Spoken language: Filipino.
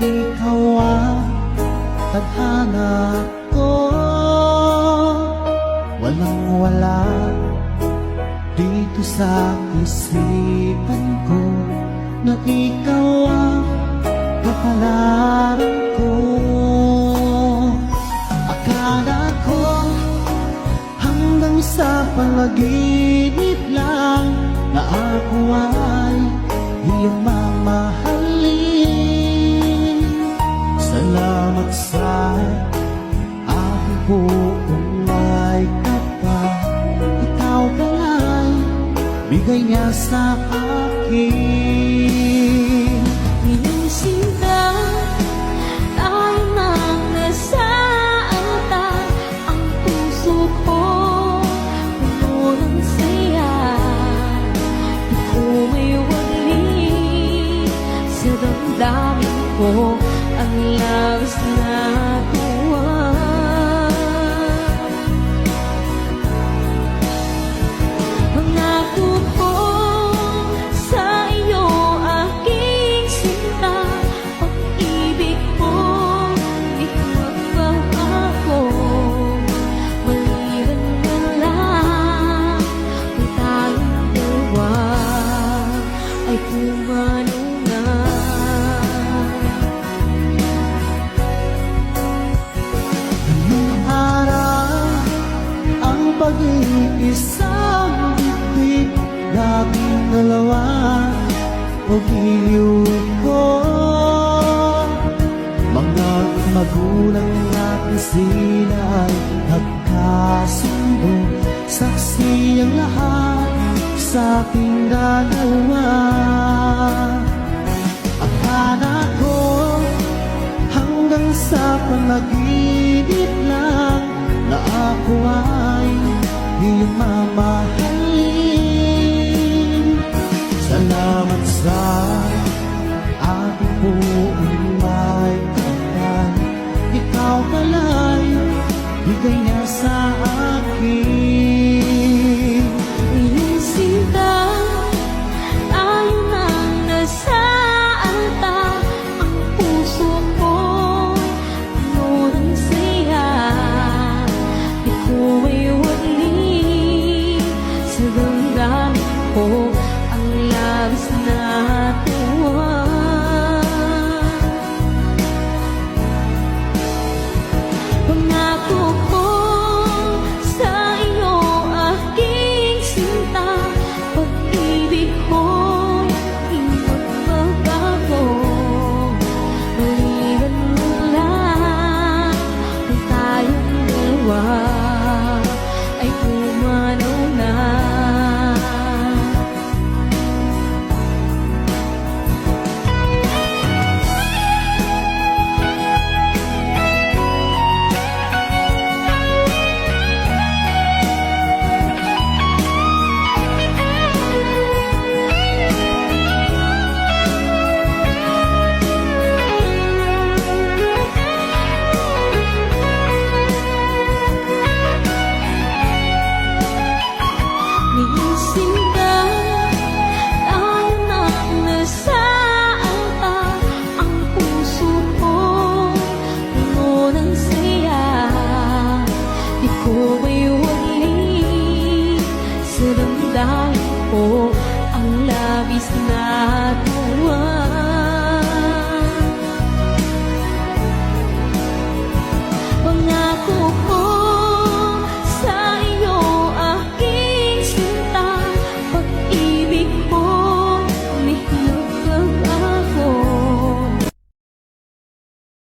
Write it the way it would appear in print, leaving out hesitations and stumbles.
ikaw ang tadhana ko. Walang-wala dito sa isipan ko na ikaw ang kapalaran ko. Akala ko hanggang sa panaginip lang na ako ay iyong mamahalin. Salamat sa aking buong may kapal, ikaw pala'y bigay niya sa akin. Minsinta tayo nang nasa altar, ang puso ko puno ng saya. Di ko may wali sa damdamin ko ang labis na tuwa. Pangako ko sa iyo aking sinta, pag-ibig ko di magbabago. Maliban na lang kung tayong dalawa ay pumanaw na. Ngayong araw ang pag-iisang bibig, laging dalawa pag-iuwi ko. Mga magulang natin sila ay nagkasundo, saksi ang lahat sa ating dalawa. Akala ko hanggang sa panaginip lang na ako ay iyong mamahalin. Salamat sa aking buong may kapal, ikaw pala'y bigay niya sa akin. Minsinta tayo nang nasa altar, ang puso ko puno ng saya. Di ko may wali sa damdamin ko ang labis na tuwa. Pangako ko sa iyo aking sinta, pag-ibig ko'y di magbabago. Maliban mo lang kung tayong dalawa ay pumanaw na. Minsinta tayo nang nasa altar, ang puso ko puno ng saya. Di ko may wali sa damdamin ko ang labis na